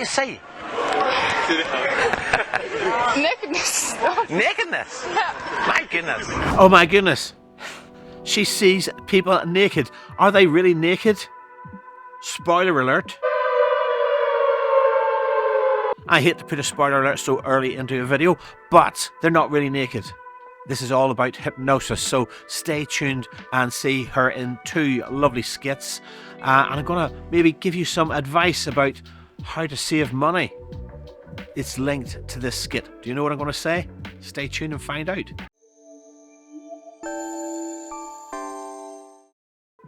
you see? Nakedness. Nakedness? My goodness. Oh my goodness. She sees people naked. Are they really naked? Spoiler alert. I hate to put a spoiler alert so early into a video, but they're not really naked. This is all about hypnosis, so stay tuned and see her in 2 lovely skits. And I'm going to maybe give you some advice about how to save money. It's linked to this skit. Do you know what I'm going to say? Stay tuned and find out.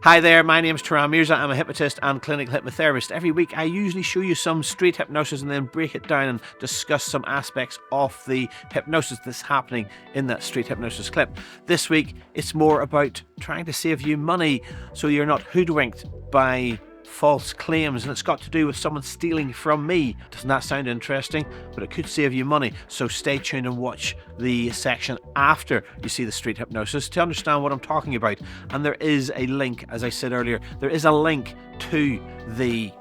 Hi there, my name's Turan Mirza. I'm a hypnotist and clinical hypnotherapist. Every week I usually show you some street hypnosis and then break it down and discuss some aspects of the hypnosis that's happening in that street hypnosis clip. This week it's more about trying to save you money so you're not hoodwinked by false claims, and it's got to do with someone stealing from me. Doesn't that sound interesting? But it could save you money, so stay tuned and watch the section after you see the street hypnosis to understand what I'm talking about. And there is a link, as I said earlier, there is a link to the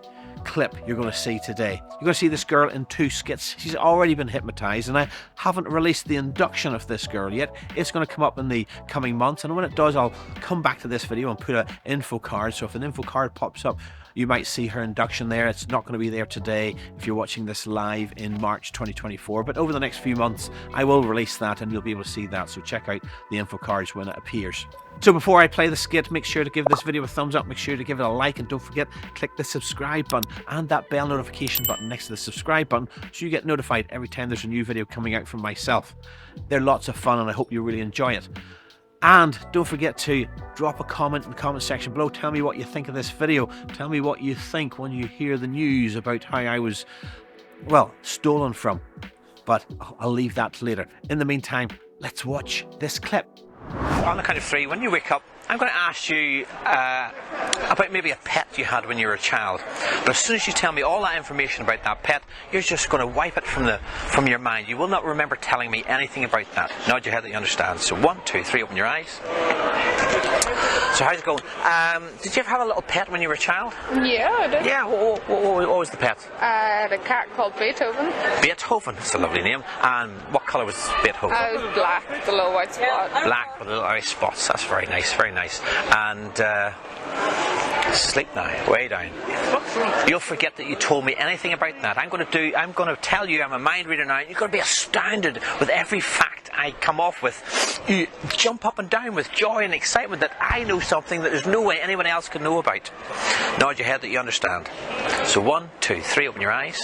clip you're going to see today. You're going to see this girl in 2 skits. She's already been hypnotized, and I haven't released the induction of this girl yet. It's going to come up in the coming months, and when it does, I'll come back to this video and put an info card. So if an info card pops up, you might see her induction there. It's not going to be there today if you're watching this live in March 2024, but over the next few months I will release that and you'll be able to see that, so check out the info cards when it appears. So before I play the skit, make sure to give this video a thumbs up, make sure to give it a like, and don't forget, click the subscribe button and that bell notification button next to the subscribe button so you get notified every time there's a new video coming out from myself. They're lots of fun and I hope you really enjoy it. And don't forget to drop a comment in the comment section below. Tell me what you think of this video. Tell me what you think when you hear the news about how I was, well, stolen from. But I'll leave that to later. In the meantime, let's watch this clip. On the count of 3, when you wake up, I'm going to ask you about maybe a pet you had when you were a child. But as soon as you tell me all that information about that pet, you're just going to wipe it from your mind. You will not remember telling me anything about that. Nod your head that you understand. So 1, 2, 3, open your eyes. So how's it going? Did you ever have a little pet when you were a child? Yeah, I did. Yeah, what was the pet? I had a cat called Beethoven. Beethoven, that's a lovely name. And what colour was Beethoven? I was black with a little white spot. Black with little white spots. That's very nice, very nice. And sleep now, way down. You'll forget that you told me anything about that. I'm going to tell you I'm a mind reader now. You're going to be astounded with every fact I come off with. You jump up and down with joy and excitement that I know something that there's no way anyone else can know about. Nod your head that you understand. So 1, 2, 3, open your eyes.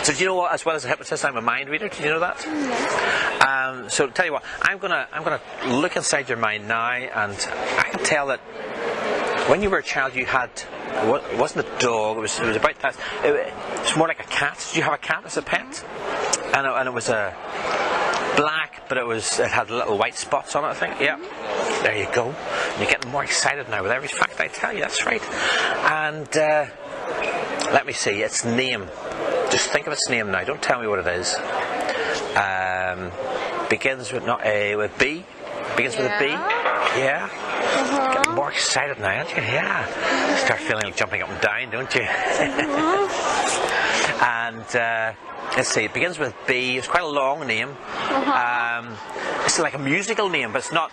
So do you know what? As well as a hypnotist, I'm a mind reader. Did you know that? No. So tell you what, I'm gonna look inside your mind now, and I can tell that when you were a child, you had, it wasn't a dog. It was about that. It was more like a cat. Did you have a cat as a pet? And it was a black, but it had little white spots on it, I think. Yeah. There you go. And you're getting more excited now with every fact I tell you. That's right. And let me see. Its name. Just think of its name now. Don't tell me what it is. Begins with not A, with B. Begins with a B. Yeah. Getting more excited now, aren't you? Yeah. Start feeling like jumping up and down, don't you? And let's see. It begins with B. It's quite a long name. It's like a musical name, but it's not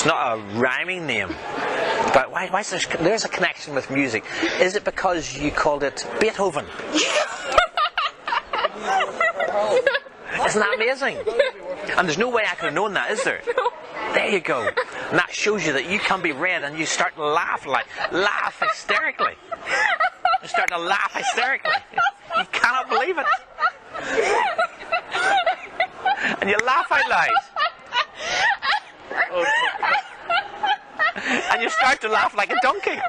a rhyming name. But why is there's a connection with music? Is it because you called it Beethoven? Isn't that amazing? And there's no way I could have known that, is there? No. There you go. And that shows you that you can be read and you start to laugh hysterically. You start to laugh hysterically. You cannot believe it. And you laugh out loud. And you start to laugh like a donkey.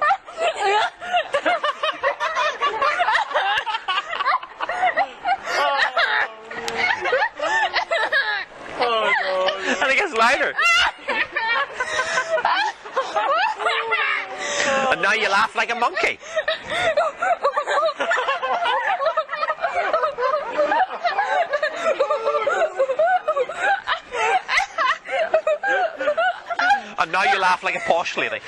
And it gets louder. And now you laugh like a monkey. And now you laugh like a posh lady.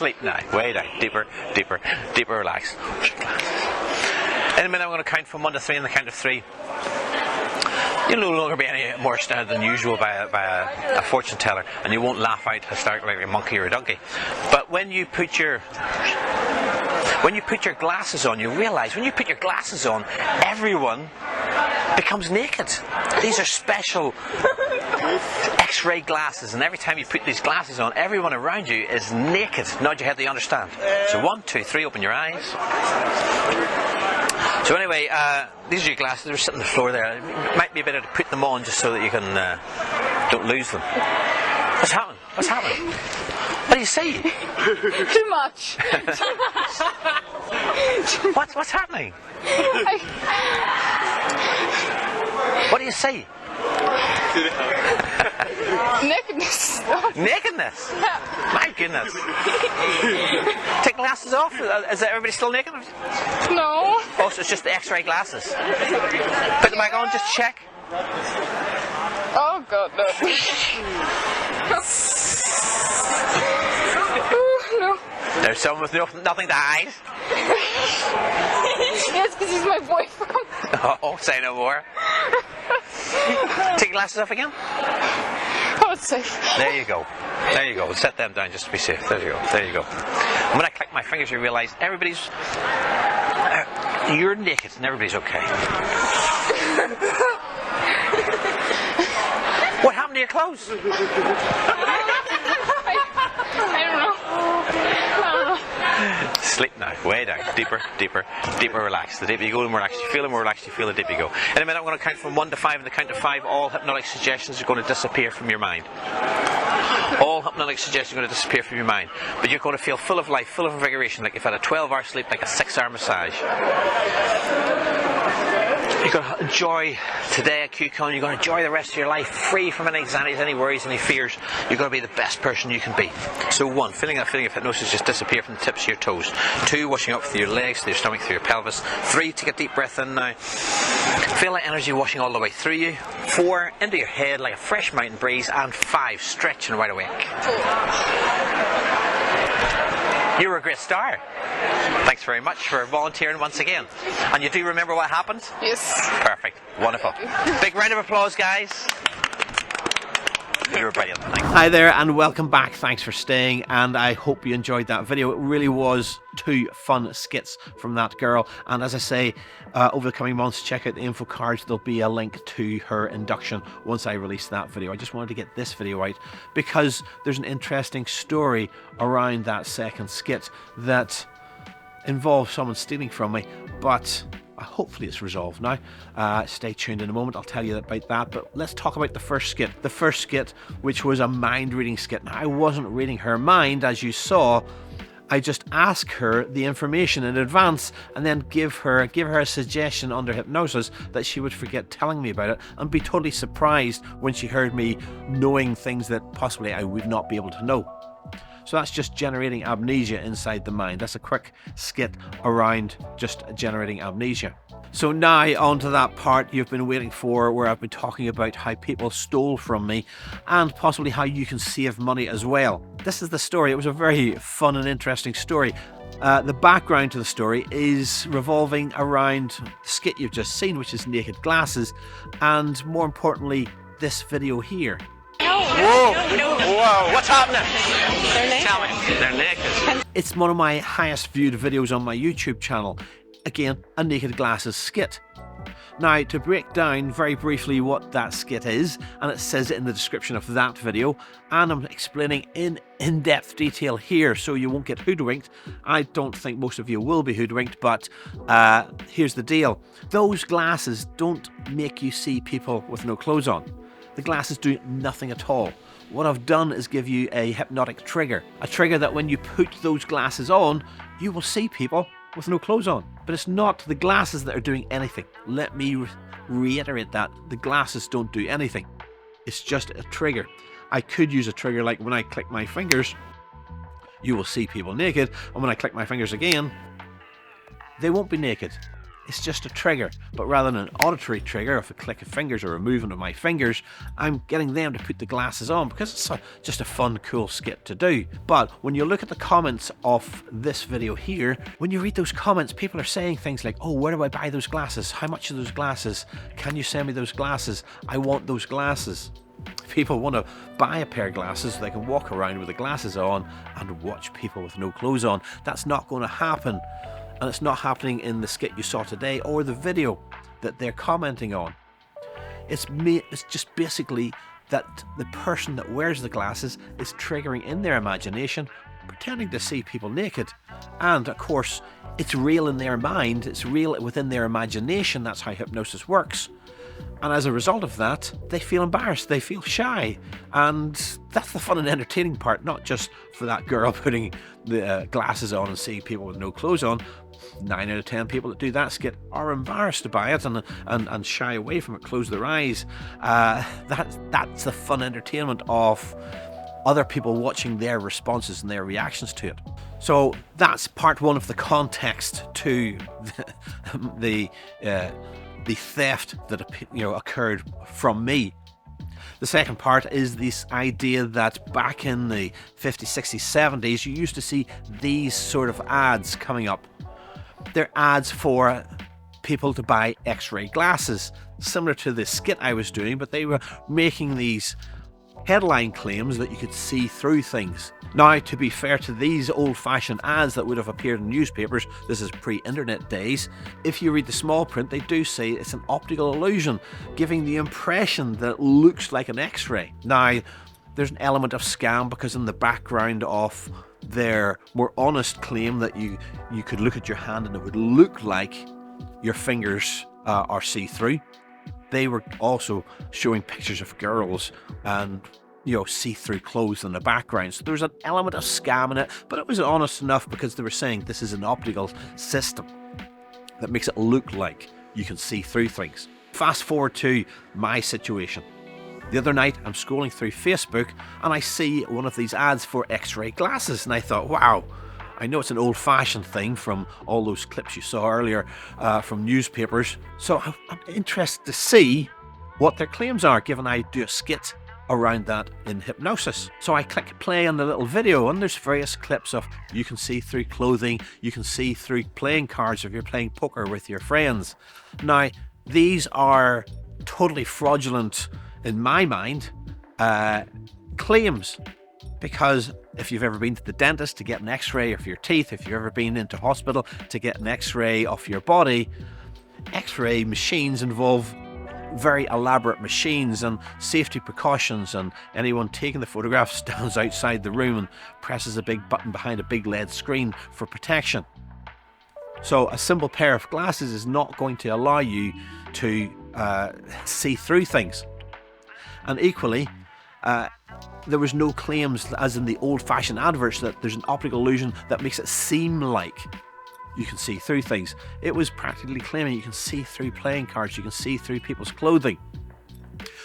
Sleep now. Way down. Deeper, deeper, deeper relax. In a minute I'm going to count from 1 to 3. On the count of 3, you'll no longer be any more astounded than usual by a fortune teller, and you won't laugh out hysterically like a monkey or a donkey. But when you put your glasses on, you realise when you put your glasses on, everyone becomes naked. These are special X-ray glasses, and every time you put these glasses on, everyone around you is naked. Nod your head, do you understand? So 1, 2, 3, open your eyes. So anyway, these are your glasses. They're sitting on the floor there. It might be better to put them on just so that you can don't lose them. What's happening? What's happening? What do you see? Too much. What's happening? What do you see? Nakedness. Nakedness? My goodness. Take glasses off. Is everybody still naked? No. Oh, so it's just the X-ray glasses. Put them back on, just check. Oh God, no. No. There's someone with nothing to hide. Yes, because he's my boyfriend. Oh, say no more. Take your glasses off again. Oh, it's safe. There you go. There you go. Set them down just to be safe. There you go. There you go. And when I click my fingers, you realise everybody's... you're naked and everybody's okay. What happened to your clothes? I don't know. Sleep now. Way down. Deeper, deeper, deeper relax. The deeper you go, the more relaxed you feel, the more relaxed you feel, the deeper you go. In a minute, I'm going to count from 1 to 5. And the count of 5, all hypnotic suggestions are going to disappear from your mind. All hypnotic suggestions are going to disappear from your mind. But you're going to feel full of life, full of invigoration, like you've had a 12-hour sleep, like a 6-hour massage. You're going to enjoy today at QCon. You're going to enjoy the rest of your life, free from any anxieties, any worries, any fears. You're going to be the best person you can be. So 1, feeling that feeling of hypnosis just disappear from the tips of your toes. 2, washing up through your legs, through your stomach, through your pelvis. 3, take a deep breath in now. Feel that energy washing all the way through you. 4, into your head like a fresh mountain breeze. And 5, stretching right awake. You were a great star. Thanks very much for volunteering once again. And you do remember what happened? Yes. Perfect. Wonderful. Big round of applause, guys. You were brilliant. Thanks. Hi there and welcome back. Thanks for staying, and I hope you enjoyed that video. It really was 2 fun skits from that girl, and as I say, over the coming months, check out the info cards. There'll be a link to her induction once I release that video. I just wanted to get this video out because there's an interesting story around that second skit that involves someone stealing from me, but hopefully it's resolved now. Stay tuned in a moment, I'll tell you about that, but let's talk about the first skit. The first skit, which was a mind reading skit. Now, I wasn't reading her mind, as you saw. I just asked her the information in advance and then give her a suggestion under hypnosis that she would forget telling me about it and be totally surprised when she heard me knowing things that possibly I would not be able to know. So that's just generating amnesia inside the mind. That's a quick skit around just generating amnesia. So now on to that part you've been waiting for, where I've been talking about how people stole from me and possibly how you can save money as well. This is the story. It was a very fun and interesting story. The background to the story is revolving around the skit you've just seen, which is naked glasses, and more importantly, this video here. Whoa! Whoa! What's happening? They're naked. Tell me. They're naked. It's one of my highest viewed videos on my YouTube channel. Again, a naked glasses skit. Now, to break down very briefly what that skit is, and it says it in the description of that video, and I'm explaining in in-depth detail here so you won't get hoodwinked. I don't think most of you will be hoodwinked, but here's the deal. Those glasses don't make you see people with no clothes on. The glasses do nothing at all. What I've done is give you a hypnotic trigger. A trigger that when you put those glasses on, you will see people with no clothes on. But it's not the glasses that are doing anything. Let me reiterate that. The glasses don't do anything. It's just a trigger. I could use a trigger like when I click my fingers, you will see people naked. And when I click my fingers again, they won't be naked. it's just a trigger, but rather than an auditory trigger of a click of fingers or a movement of my fingers, I'm getting them to put the glasses on because it's just a fun, cool skit to do. But when you look at the comments of this video here, when you read those comments, people are saying things like, oh, where do I buy those glasses? How much are those glasses? Can you send me those glasses? I want those glasses. People want to buy a pair of glasses so they can walk around with the glasses on and watch people with no clothes on. That's not going to happen. And it's not happening in the skit you saw today or the video that they're commenting on. It's just basically that the person that wears the glasses is triggering in their imagination, pretending to see people naked. And of course, it's real in their mind, it's real within their imagination. That's how hypnosis works. And as a result of that, they feel embarrassed, they feel shy. And that's the fun and entertaining part, not just for that girl putting the glasses on and seeing people with no clothes on. 9 out of 10 people that do that skit are embarrassed by it and shy away from it, close their eyes. That's the fun entertainment of other people watching their responses and their reactions to it. So that's part one of the context to the theft that occurred from me. The second part is this idea that back in the 50s, 60s, 70s, you used to see these sort of ads coming up. They're ads for people to buy X-ray glasses, similar to the skit I was doing, but they were making these headline claims that you could see through things. Now, to be fair to these old-fashioned ads that would have appeared in newspapers, this is pre-internet days, if you read the small print, they do say it's an optical illusion, giving the impression that it looks like an X-ray. Now, there's an element of scam because in the background of their more honest claim that you could look at your hand and it would look like your fingers are see-through, they were also showing pictures of girls and see-through clothes in the background. So there was an element of scam in it, but it was honest enough because they were saying this is an optical system that makes it look like you can see through things. Fast forward to my situation. The other night I'm scrolling through Facebook and I see one of these ads for X-ray glasses, and I thought, wow, I know it's an old-fashioned thing from all those clips you saw earlier from newspapers, so I'm interested to see what their claims are, given I do a skit around that in hypnosis. So I click play on the little video and there's various clips of you can see through clothing, you can see through playing cards if you're playing poker with your friends. Now, these are totally fraudulent in my mind claims, because if you've ever been to the dentist to get an X-ray of your teeth, if you've ever been into hospital to get an X-ray of your body, X-ray machines involve very elaborate machines and safety precautions, and anyone taking the photograph stands outside the room and presses a big button behind a big LED screen for protection. So a simple pair of glasses is not going to allow you to see through things. And equally, there was no claims, as in the old-fashioned adverts, that there's an optical illusion that makes it seem like you can see through things. It was practically claiming you can see through playing cards, you can see through people's clothing.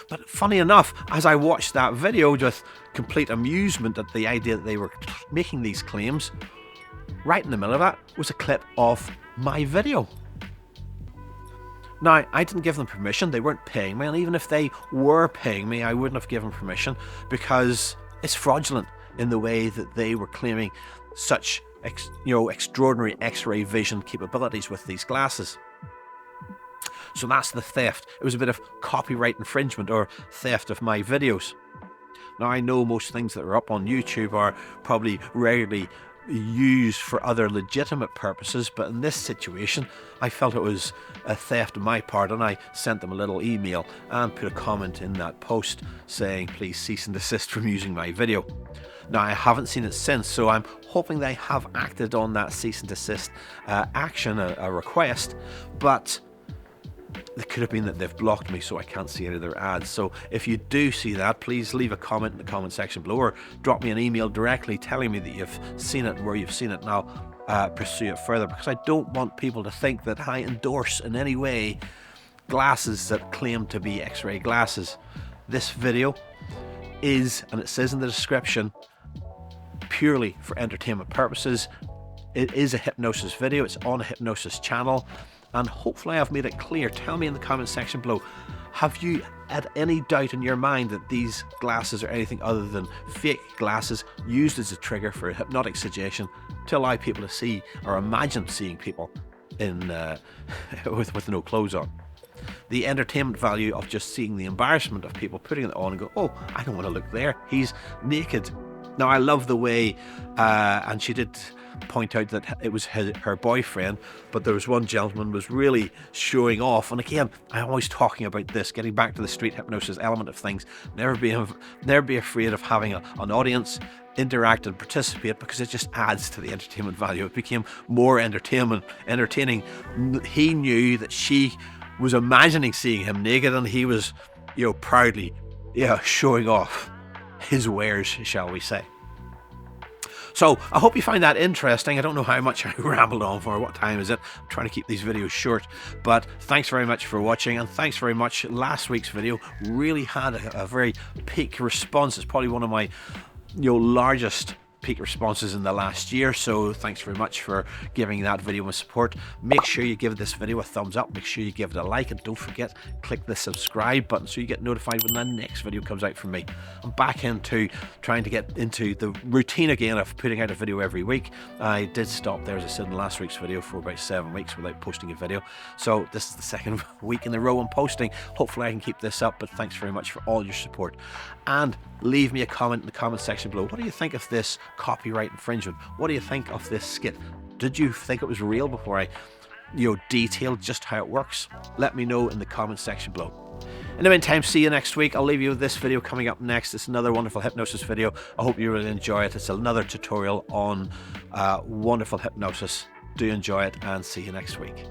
But funny enough, as I watched that video with complete amusement at the idea that they were making these claims, right in the middle of that was a clip of my video. Now, I didn't give them permission, they weren't paying me, and even if they were paying me, I wouldn't have given permission, because it's fraudulent in the way that they were claiming such extraordinary X-ray vision capabilities with these glasses. So that's the theft. It was a bit of copyright infringement or theft of my videos. Now, I know most things that are up on YouTube are probably regularly used for other legitimate purposes, but in this situation I felt it was a theft on my part, and I sent them a little email and put a comment in that post saying please cease and desist from using my video. Now, I haven't seen it since, so I'm hoping they have acted on that cease and desist action, a request, but it could have been that they've blocked me so I can't see any of their ads. So if you do see that, please leave a comment in the comment section below, or drop me an email directly telling me that you've seen it and where you've seen it, and I'll pursue it further, because I don't want people to think that I endorse in any way glasses that claim to be X-ray glasses. This video is, and it says in the description, purely for entertainment purposes. It is a hypnosis video, it's on a hypnosis channel, and hopefully I've made it clear. Tell me in the comment section below, have you had any doubt in your mind that these glasses are anything other than fake glasses used as a trigger for a hypnotic suggestion to allow people to see or imagine seeing people in with no clothes on? The entertainment value of just seeing the embarrassment of people putting it on and go, oh, I don't want to look there, he's naked. Now I love the way, and she did point out that it was her boyfriend, but there was one gentleman was really showing off. And again, I'm always talking about this, getting back to the street hypnosis element of things. Never be afraid of having an audience interact and participate, because it just adds to the entertainment value. It became more entertaining. He knew that she was imagining seeing him naked, and he was, proudly, showing off his wares, shall we say. So I hope you find that interesting. I don't know how much I rambled on for. What time is it? I'm trying to keep these videos short, but thanks very much for watching, and thanks very much. Last week's video really had a very peak response. It's probably one of my largest peak responses in the last year, so thanks very much for giving that video a support. Make sure you give this video a thumbs up, make sure you give it a like, and don't forget, click the subscribe button so you get notified when the next video comes out from me. I'm back into trying to get into the routine again of putting out a video every week. I did stop there, as I said in last week's video, for about 7 weeks without posting a video, so this is the second week in a row I'm posting. Hopefully I can keep this up, but thanks very much for all your support, and leave me a comment in the comment section below. What do you think of this copyright infringement? What do you think of this skit? Did you think it was real before I detailed just how it works? Let me know in the comment section below. In the meantime, see you next week. I'll leave you with this video coming up next. It's another wonderful hypnosis video. I hope you really enjoy it. It's another tutorial on wonderful hypnosis. Do enjoy it, and see you next week.